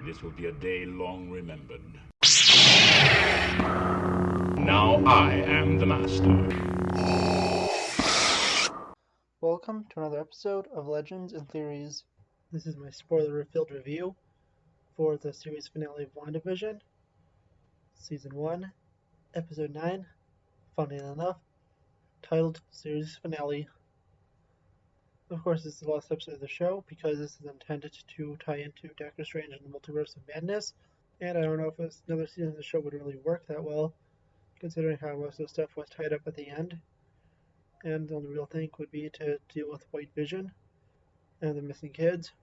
This will be a day long remembered. Now I am the master. Welcome to another episode of Legends and Theories. This is my spoiler-filled review for the series finale of WandaVision, Season 1, Episode 9, funny enough, titled Series Finale. Of course, this is the last episode of the show because this is intended to tie into Doctor Strange and the Multiverse of Madness, and I don't know if another season of the show would really work that well, considering how most of the stuff was tied up at the end. And the only real thing would be to deal with White Vision and the missing kids,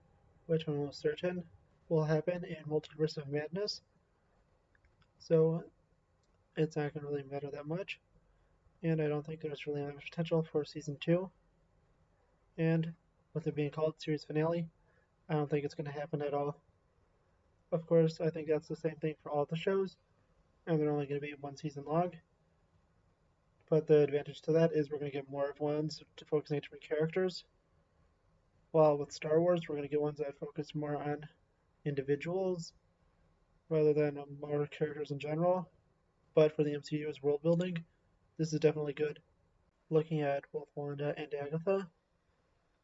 which I'm almost certain will happen in Multiverse of Madness. So it's not going to really matter that much, and I don't think there's really much potential for Season 2. And with it being called Series Finale, I don't think it's going to happen at all. Of course, I think that's the same thing for all the shows, and they're only going to be one season long. But the advantage to that is we're going to get more of ones to focus on different characters. While with Star Wars, we're going to get ones that focus more on individuals rather than more characters in general. But for the MCU's world building, this is definitely good. Looking at both Wanda and Agatha,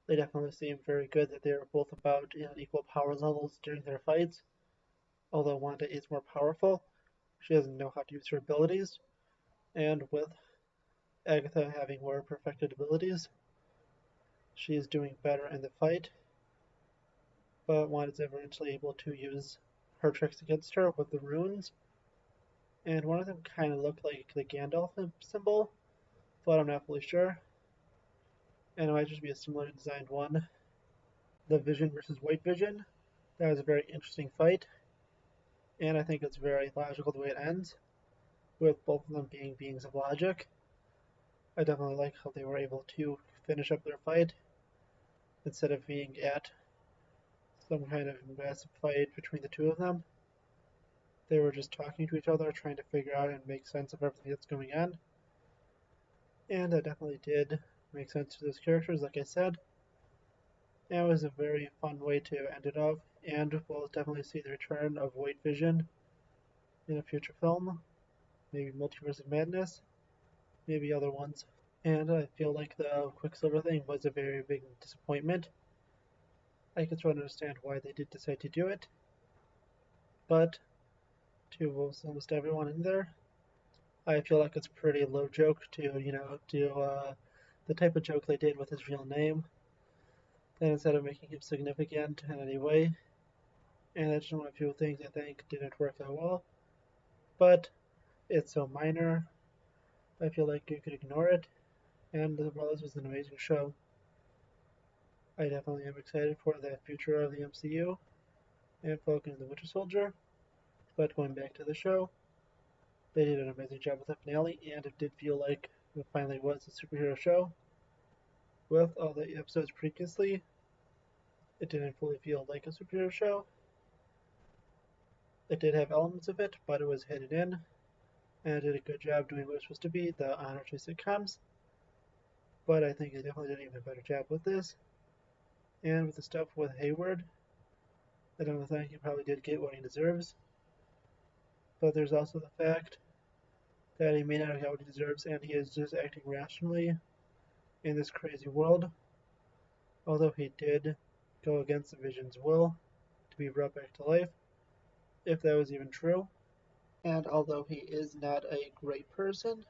they definitely seem very good that they're both about equal power levels during their fights. Although Wanda is more powerful, she doesn't know how to use her abilities, and with Agatha having more perfected abilities, she is doing better in the fight, but Wanda's eventually able to use her tricks against her with the runes, and one of them kind of looked like the Gandalf symbol, but I'm not fully sure, and it might just be a similar designed one. The Vision versus White Vision, that was a very interesting fight, and I think it's very logical the way it ends, with both of them being beings of logic. I definitely like how they were able to finish up their fight instead of being at some kind of massive fight between the two of them. They were just talking to each other, trying to figure out and make sense of everything that's going on. And that definitely did make sense to those characters, like I said. And it was a very fun way to end it off, and we'll definitely see the return of White Vision in a future film. Maybe Multiverse of Madness, maybe other ones. And I feel like the Quicksilver thing was a very big disappointment. I can sort of understand why they did decide to do it, but to almost everyone in there, I feel like it's a pretty low joke to, do the type of joke they did with his real name, and instead of making him significant in any way. And that's just one of the few things I think didn't work that well, but it's so minor, I feel like you could ignore it, and well, this was an amazing show. I definitely am excited for the future of the MCU and Falcon and the Winter Soldier. But going back to the show, they did an amazing job with the finale, and it did feel like it finally was a superhero show. With all the episodes previously, it didn't fully feel like a superhero show. It did have elements of it, but it was hidden in, and it did a good job doing what it was supposed to be, the honor to sitcoms. But I think it definitely did an even better job with this. And with the stuff with Hayward, I don't think he probably did get what he deserves. But there's also the fact that he may not have got what he deserves, and he is just acting rationally in this crazy world. Although he did go against the Vision's will to be brought back to life, if that was even true. And although he is not a great person,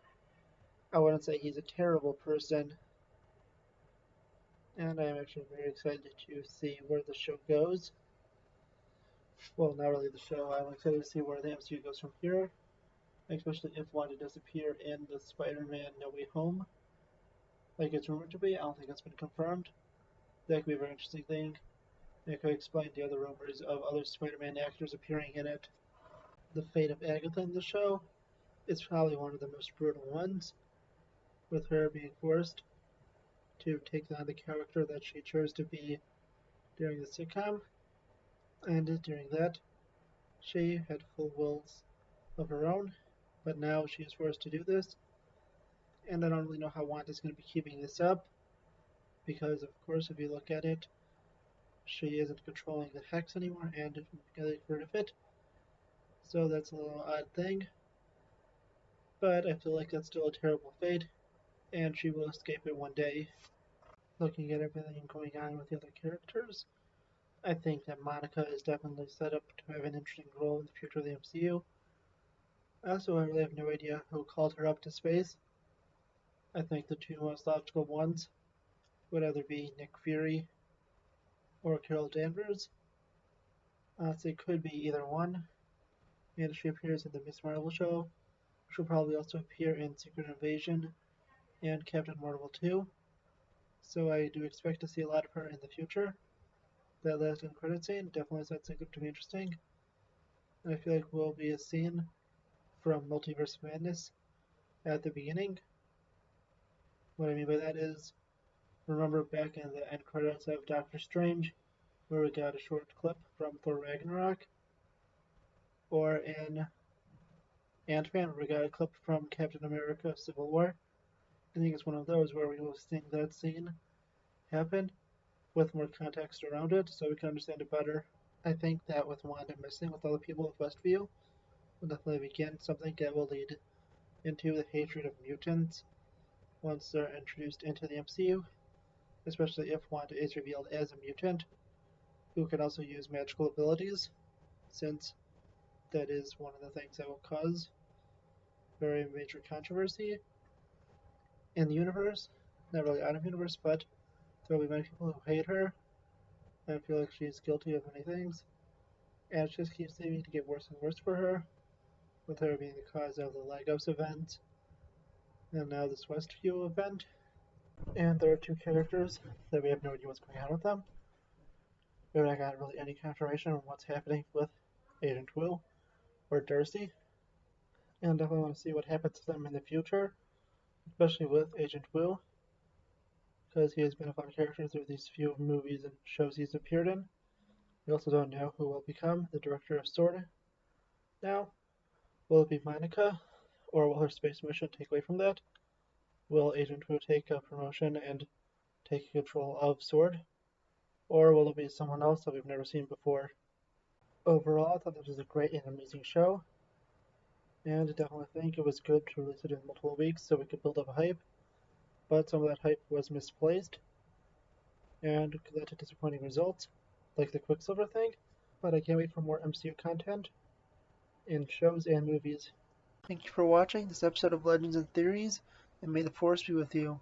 I wouldn't say he's a terrible person. And I am actually very excited to see where the show goes. Well, not really the show. I'm excited to see where the MCU goes from here, especially if Wanda does appear in the Spider-Man No Way Home, like it's rumored to be. I don't think that's been confirmed. That could be a very interesting thing. It could explain the other rumors of other Spider-Man actors appearing in it. The fate of Agatha in the show is probably one of the most brutal ones, with her being forced to take on the character that she chose to be during the sitcom, and during that, she had full wills of her own, but now she is forced to do this, and I don't really know how Wanda's going to be keeping this up, because of course if you look at it, she isn't controlling the hex anymore and getting rid of it. So that's a little odd thing. But I feel like that's still a terrible fate, and she will escape it one day. Looking at everything going on with the other characters, I think that Monica is definitely set up to have an interesting role in the future of the MCU. Also, I really have no idea who called her up to space. I think the two most logical ones would either be Nick Fury or Carol Danvers. So it could be either one. And she appears in the Miss Marvel show. She'll probably also appear in Secret Invasion and Captain Marvel 2. So I do expect to see a lot of her in the future. That last end credit scene definitely sets things up to be interesting. And I feel like will be a scene from Multiverse Madness at the beginning. What I mean by that is, remember back in the end credits of Doctor Strange, where we got a short clip from Thor Ragnarok, or in Ant-Man, where we got a clip from Captain America Civil War. I think it's one of those where we will see that scene happen with more context around it so we can understand it better. I think that with Wanda missing with all the people of Westview, will definitely begin something that will lead into the hatred of mutants once they're introduced into the MCU, especially if Wanda is revealed as a mutant who can also use magical abilities, since that is one of the things that will cause very major controversy in the universe. Not really out of universe, but there will be many people who hate her and feel like she's guilty of many things. And it just keeps seeming to get worse and worse for her, with her being the cause of the Lagos event and now this Westview event. And there are two characters that we have no idea what's going on with them. We haven't got really any confirmation on what's happening with Agent Will or Darcy. And definitely want to see what happens to them in the future, especially with Agent Will, because he has been a fun character through these few movies and shows he's appeared in. We also don't know who will become the director of S.W.O.R.D. now. Will it be Monica, or will her space mission take away from that? Will Agent Wu take a promotion and take control of S.W.O.R.D.? Or will it be someone else that we've never seen before? Overall, I thought this was a great and amazing show, and I definitely think it was good to release it in multiple weeks so we could build up a hype, but some of that hype was misplaced, and led to disappointing results, like the Quicksilver thing, but I can't wait for more MCU content in shows and movies. Thank you for watching this episode of Legends and Theories, and may the Force be with you.